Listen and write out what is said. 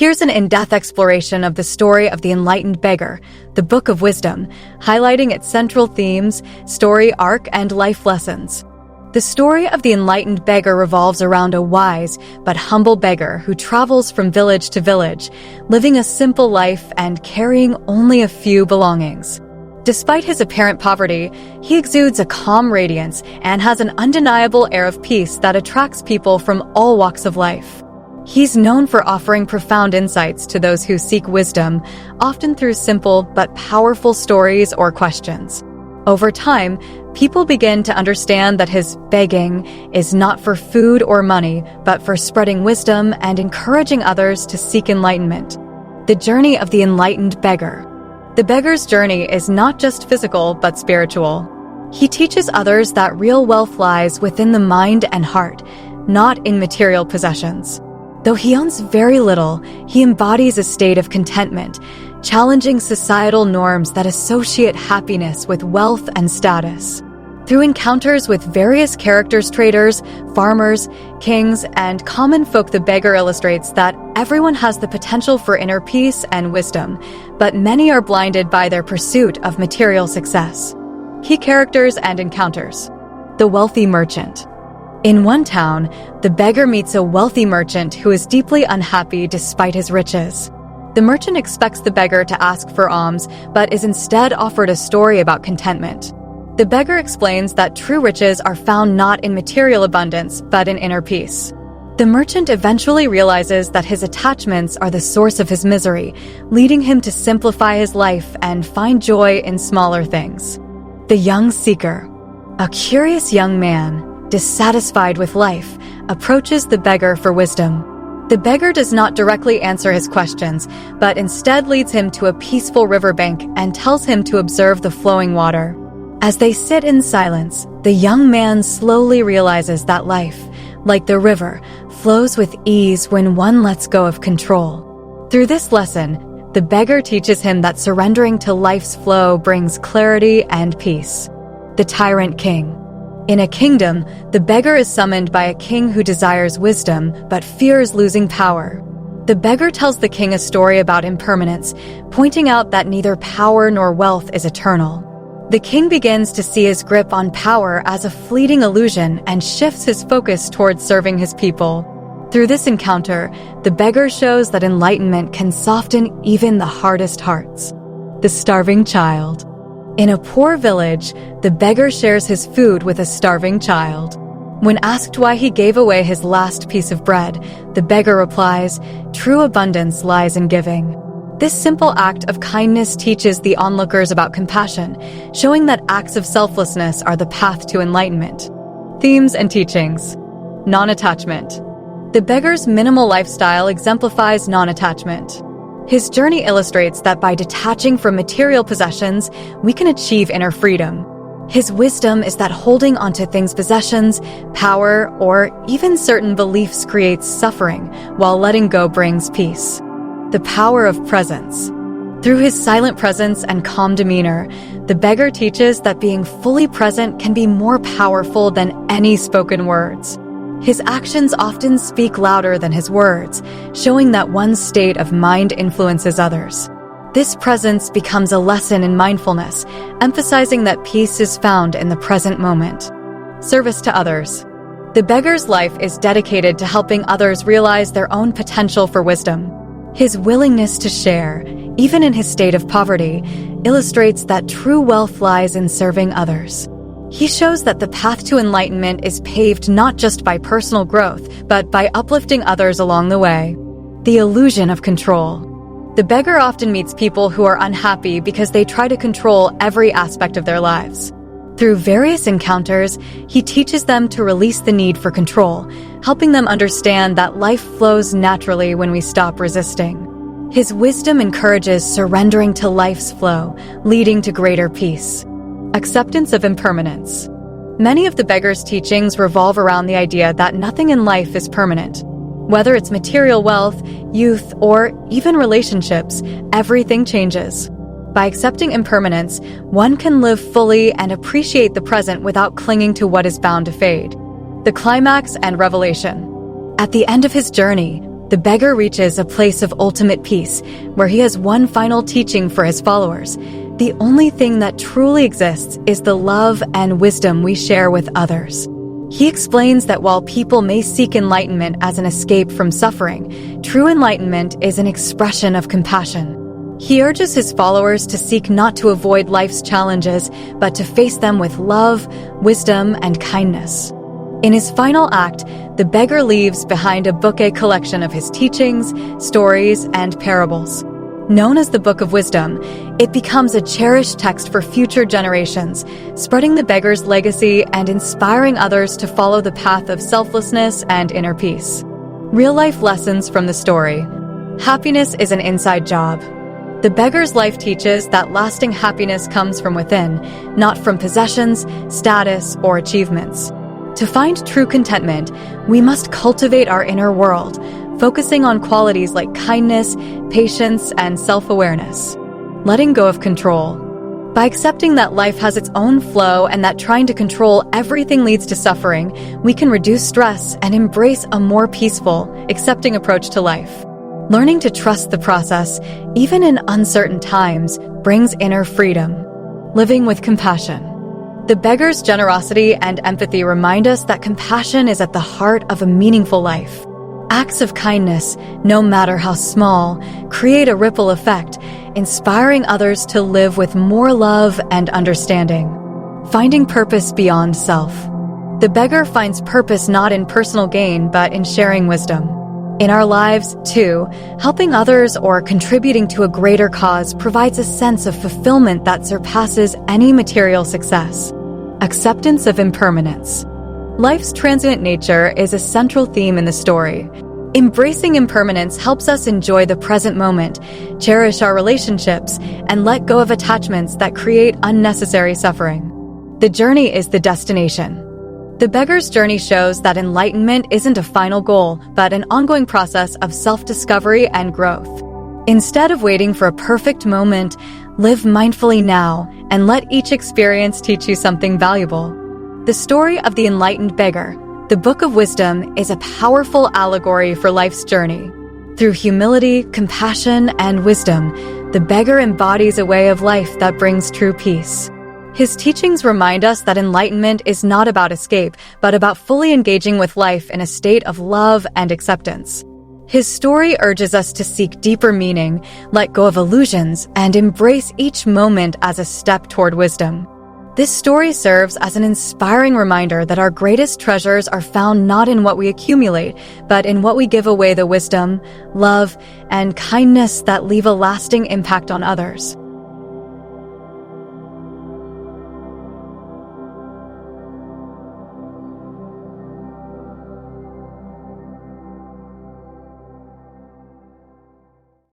Here's an in-depth exploration of the story of the Enlightened Beggar, the Book of Wisdom, highlighting its central themes, story arc, and life lessons. The story of the Enlightened Beggar revolves around a wise but humble beggar who travels from village to village, living a simple life and carrying only a few belongings. Despite his apparent poverty, he exudes a calm radiance and has an undeniable air of peace that attracts people from all walks of life. He's known for offering profound insights to those who seek wisdom, often through simple but powerful stories or questions. Over time, people begin to understand that his begging is not for food or money, but for spreading wisdom and encouraging others to seek enlightenment. The journey of the Enlightened Beggar. The beggar's journey is not just physical, but spiritual. He teaches others that real wealth lies within the mind and heart, not in material possessions. Though he owns very little, he embodies a state of contentment, challenging societal norms that associate happiness with wealth and status. Through encounters with various characters, traders, farmers, kings, and common folk, the beggar illustrates that everyone has the potential for inner peace and wisdom, but many are blinded by their pursuit of material success. Key characters and encounters. The wealthy merchant. In one town, the beggar meets a wealthy merchant who is deeply unhappy despite his riches. The merchant expects the beggar to ask for alms, but is instead offered a story about contentment. The beggar explains that true riches are found not in material abundance, but in inner peace. The merchant eventually realizes that his attachments are the source of his misery, leading him to simplify his life and find joy in smaller things. The young seeker. A curious young man, dissatisfied with life, approaches the beggar for wisdom. The beggar does not directly answer his questions, but instead leads him to a peaceful riverbank and tells him to observe the flowing water. As they sit in silence, the young man slowly realizes that life, like the river, flows with ease when one lets go of control. Through this lesson, the beggar teaches him that surrendering to life's flow brings clarity and peace. The tyrant king. In a kingdom, the beggar is summoned by a king who desires wisdom but fears losing power. The beggar tells the king a story about impermanence, pointing out that neither power nor wealth is eternal. The king begins to see his grip on power as a fleeting illusion and shifts his focus towards serving his people. Through this encounter, the beggar shows that enlightenment can soften even the hardest hearts. The starving child. In a poor village, the beggar shares his food with a starving child. When asked why he gave away his last piece of bread, the beggar replies, "True abundance lies in giving." This simple act of kindness teaches the onlookers about compassion, showing that acts of selflessness are the path to enlightenment. Themes and teachings. Non-attachment. The beggar's minimal lifestyle exemplifies non-attachment. His journey illustrates that by detaching from material possessions, we can achieve inner freedom. His wisdom is that holding onto things, possessions, power, or even certain beliefs creates suffering, while letting go brings peace. The power of presence. Through his silent presence and calm demeanor, the beggar teaches that being fully present can be more powerful than any spoken words. His actions often speak louder than his words, showing that one's state of mind influences others. This presence becomes a lesson in mindfulness, emphasizing that peace is found in the present moment. Service to others. The beggar's life is dedicated to helping others realize their own potential for wisdom. His willingness to share, even in his state of poverty, illustrates that true wealth lies in serving others. He shows that the path to enlightenment is paved not just by personal growth, but by uplifting others along the way. The illusion of control. The beggar often meets people who are unhappy because they try to control every aspect of their lives. Through various encounters, he teaches them to release the need for control, helping them understand that life flows naturally when we stop resisting. His wisdom encourages surrendering to life's flow, leading to greater peace. Acceptance of impermanence. Many of the beggar's teachings revolve around the idea that nothing in life is permanent. Whether it's material wealth, youth, or even relationships, everything changes. By accepting impermanence, one can live fully and appreciate the present without clinging to what is bound to fade. The climax and revelation. At the end of his journey, the beggar reaches a place of ultimate peace, where he has one final teaching for his followers. The only thing that truly exists is the love and wisdom we share with others. He explains that while people may seek enlightenment as an escape from suffering, true enlightenment is an expression of compassion. He urges his followers to seek not to avoid life's challenges, but to face them with love, wisdom, and kindness. In his final act, the beggar leaves behind a bouquet collection of his teachings, stories, and parables. Known as the Book of Wisdom, it becomes a cherished text for future generations, spreading the beggar's legacy and inspiring others to follow the path of selflessness and inner peace. Real-life lessons from the story. Happiness is an inside job. The beggar's life teaches that lasting happiness comes from within, not from possessions, status, or achievements. To find true contentment, we must cultivate our inner world, focusing on qualities like kindness, patience, and self-awareness. Letting go of control. By accepting that life has its own flow and that trying to control everything leads to suffering, we can reduce stress and embrace a more peaceful, accepting approach to life. Learning to trust the process, even in uncertain times, brings inner freedom. Living with compassion. The beggar's generosity and empathy remind us that compassion is at the heart of a meaningful life. Acts of kindness, no matter how small, create a ripple effect, inspiring others to live with more love and understanding. Finding purpose beyond self. The beggar finds purpose not in personal gain, but in sharing wisdom. In our lives, too, helping others or contributing to a greater cause provides a sense of fulfillment that surpasses any material success. Acceptance of impermanence. Life's transient nature is a central theme in the story. Embracing impermanence helps us enjoy the present moment, cherish our relationships, and let go of attachments that create unnecessary suffering. The journey is the destination. The beggar's journey shows that enlightenment isn't a final goal, but an ongoing process of self-discovery and growth. Instead of waiting for a perfect moment, live mindfully now and let each experience teach you something valuable. The story of the Enlightened Beggar, the Book of Wisdom, is a powerful allegory for life's journey. Through humility, compassion, and wisdom, the beggar embodies a way of life that brings true peace. His teachings remind us that enlightenment is not about escape, but about fully engaging with life in a state of love and acceptance. His story urges us to seek deeper meaning, let go of illusions, and embrace each moment as a step toward wisdom. This story serves as an inspiring reminder that our greatest treasures are found not in what we accumulate, but in what we give away: the wisdom, love, and kindness that leave a lasting impact on others.